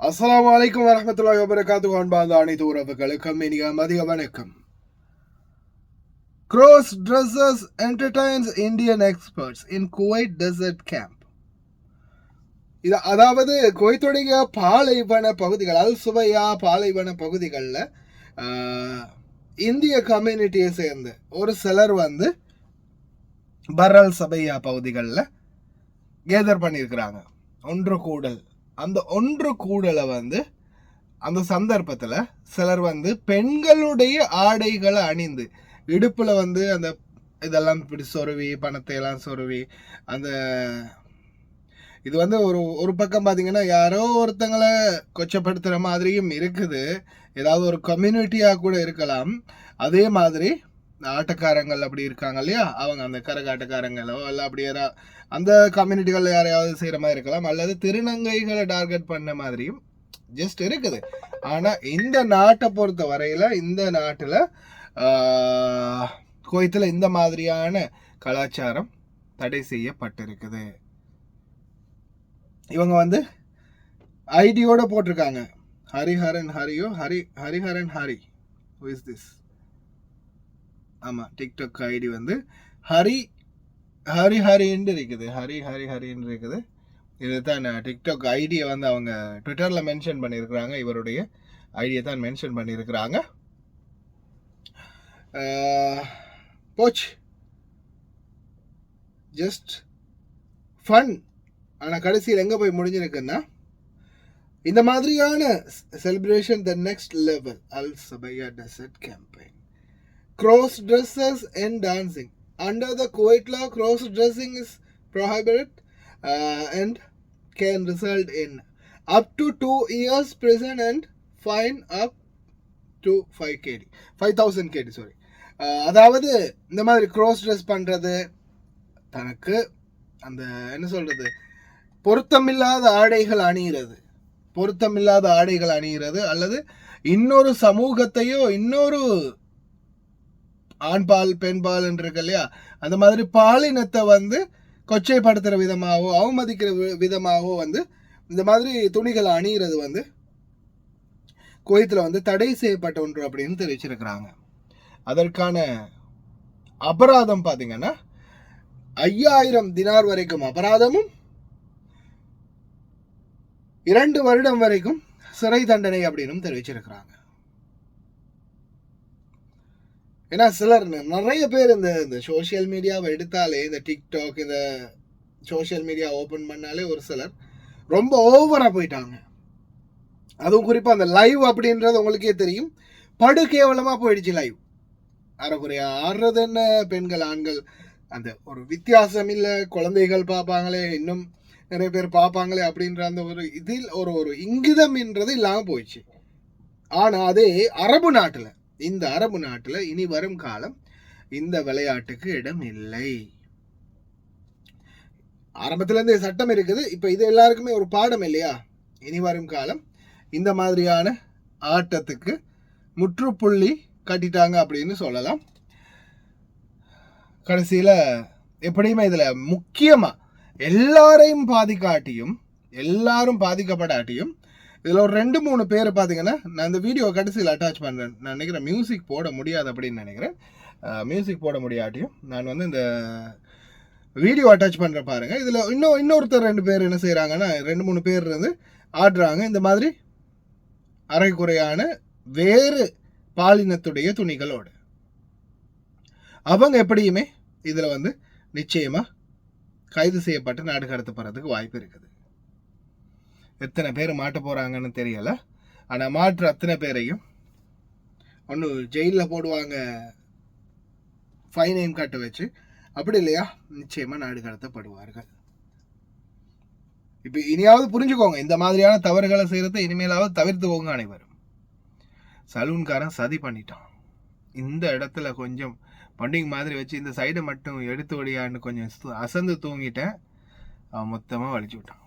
அஸ்ஸலாமு அலைக்கும் வரஹ்மத்துல்லாஹி வபரகாத்துஹு அன்பார்ந்த அனைத்து உறவுகளுக்கும் இனிய மதிய வணக்கம். Cross Dressers entertains Indian experts in Kuwait desert camp. இது அதாவது குவைத்துடைய பாலைவன பகுதிகள் அல் சுவையா பாலைவன பகுதிகளில் இந்திய கம்யூனிட்டியை சேர்ந்து ஒரு சிலர் பரல் சபையா பகுதிகளில் கேதர் பண்ணியிருக்கிறாங்க. ஒன்று கூடல். அந்த ஒன்று கூடலை அந்த சந்தர்ப்பத்தில் சிலர் பெண்களுடைய ஆடைகளை அணிந்து இடுப்பில் அந்த இதெல்லாம் இப்படி சொருவி பணத்தை எல்லாம் சொருவி அந்த இது ஒரு பக்கம் பார்த்தீங்கன்னா யாரோ ஒருத்தங்களை கொச்சப்படுத்துகிற மாதிரியும் இருக்குது. ஏதாவது ஒரு கம்யூனிட்டியாக கூட இருக்கலாம். அதே மாதிரி ஆட்டக்காரங்கள் அப்படி இருக்காங்க இல்லையா, அவங்க அந்த கரகாட்டக்காரங்களோ இல்லை அப்படி அந்த கம்யூனிட்டிகளில் யாரையாவது செய்கிற மாதிரி இருக்கலாம், அல்லது திருநங்கைகளை டார்கெட் பண்ண மாதிரியும் ஜஸ்ட் இருக்குது. ஆனால் இந்த நாட்டை பொறுத்த வரையில் இந்த நாட்டில் குவைத்தில் இந்த மாதிரியான கலாச்சாரம் தடை செய்யப்பட்டிருக்குது. இவங்க ஐடியோட போட்டிருக்காங்க ஹரிஹரன் ஹரியோ Hariharan Hari. Who is this? ஆமாம், டிக்டாக் ஐடி ஹரின்னு இருக்குது. ஹரின்னு இருக்குது. இதுதான் டிக்டாக் ஐடியை அவங்க ட்விட்டரில் மென்ஷன் பண்ணியிருக்கிறாங்க. இவருடைய ஐடியை தான் மென்ஷன் பண்ணியிருக்கிறாங்க. போச்சு, ஜஸ்ட் ஃபன். ஆனால் கடைசியில் எங்கே போய் முடிஞ்சிருக்குன்னா இந்த மாதிரியான செலிப்ரேஷன் த நெக்ஸ்ட் லெவல் அல் சபையா desert campaign. Cross dressers and dancing. Under the Kuwait law, cross dressing is prohibited and can result in up to 2 years prison and fine up to 5,000 KD. அதாவது இந்த மாதிரி cross dress பண்ணுறது, தனக்கு அந்த என்ன சொல்கிறது, பொருத்தமில்லாத ஆடைகள் அணிகிறது அல்லது இன்னொரு சமூகத்தையோ இன்னொரு ஆண்பால் பெண்பால் என்று இருக்கு இல்லையா, அந்த மாதிரி பாலினத்தை கொச்சைப்படுத்துகிற விதமாகவோ அவமதிக்கிற விதமாகவோ இந்த மாதிரி துணிகளை அணிகிறது குவைத்தில் தடை செய்யப்பட்ட ஒன்று அப்படின்னு தெரிவிச்சிருக்கிறாங்க. அதற்கான அபராதம் பார்த்தீங்கன்னா 5,000 தினார் வரைக்கும் அபராதமும் 2 வருடம் வரைக்கும் சிறை தண்டனை அப்படின்னு தெரிவிச்சிருக்கிறாங்க. ஏன்னா சிலர் நிறைய பேர் இந்த சோஷியல் மீடியாவை எடுத்தாலே, இந்த டிக்டாக் இந்த சோஷியல் மீடியா ஓப்பன் பண்ணாலே ஒரு சிலர் ரொம்ப ஓவராக போயிட்டாங்க. அதுவும் குறிப்பாக அந்த லைவ் அப்படின்றது உங்களுக்கே தெரியும், படு கேவலமாக போயிடுச்சு லைவ். அரைக்குறையா ஆடுறது என்ன, பெண்கள் ஆண்கள் அந்த ஒரு வித்தியாசம் இல்லை, குழந்தைகள் பார்ப்பாங்களே, இன்னும் நிறைய பேர் பார்ப்பாங்களே அப்படின்ற அந்த ஒரு இதில் ஒரு இங்கிதம்ன்றது இல்லாமல் போயிடுச்சு. ஆனால் அதே இந்த அரபு நாட்டில் இனி வரும் காலம் இந்த விளையாட்டுக்கு இடம் இல்லை. ஆரம்பத்திலேருந்து சட்டம் இருக்குது. இப்போ இது எல்லாருக்குமே ஒரு பாடம் இல்லையா? இனி வரும் காலம் இந்த மாதிரியான ஆட்டத்துக்கு முற்றுப்புள்ளி கட்டிட்டாங்க அப்படின்னு சொல்லலாம். கடைசியில் எப்படியுமே இதில் முக்கியமாக எல்லாரையும் எல்லாரும் பாதிக்கப்படாட்டியும் இதில் ஒரு 2-3 பேர் பார்த்தீங்கன்னா, நான் இந்த வீடியோ கடைசியில் அட்டாச் பண்ணுறேன். நான் நினைக்கிறேன் மியூசிக் போட முடியாது அப்படின்னு நினைக்கிறேன். மியூசிக் போட முடியாட்டியும் நான் இந்த வீடியோ அட்டாச் பண்ணுறேன் பாருங்கள். இதில் இன்னொருத்தர் 2 பேர் என்ன செய்கிறாங்கன்னா, 2-3 பேர் ஆடுறாங்க இந்த மாதிரி அரைக்குறையான வேறு பாலினத்துடைய துணிகளோடு. அவங்க எப்படியுமே இதில் நிச்சயமாக கைது செய்யப்பட்டு நாடு கடத்தப்படுறதுக்கு வாய்ப்பு இருக்குது. எத்தனை பேர் மாட்ட போகிறாங்கன்னு தெரியலை. ஆனால் மாற்று அத்தனை பேரையும் ஒன்று ஜெயிலில் போடுவாங்க, ஃபைனையும் கட்ட வச்சு, அப்படி இல்லையா நிச்சயமாக நாடு கடத்தப்படுவார்கள். இப்போ இனியாவது புரிஞ்சுக்கோங்க, இந்த மாதிரியான தவறுகளை செய்கிறத இனிமேலாவது தவிர்த்துக்கோங்க அனைவரும். சலூன்காரன் சதி பண்ணிட்டான். இந்த இடத்துல கொஞ்சம் பண்டிகை மாதிரி வச்சு இந்த சைடை மட்டும் எடுத்து ஒடியான்னு கொஞ்சம் அசந்து தூங்கிட்டேன். அவன் மொத்தமாக வலிச்சு விட்டான்.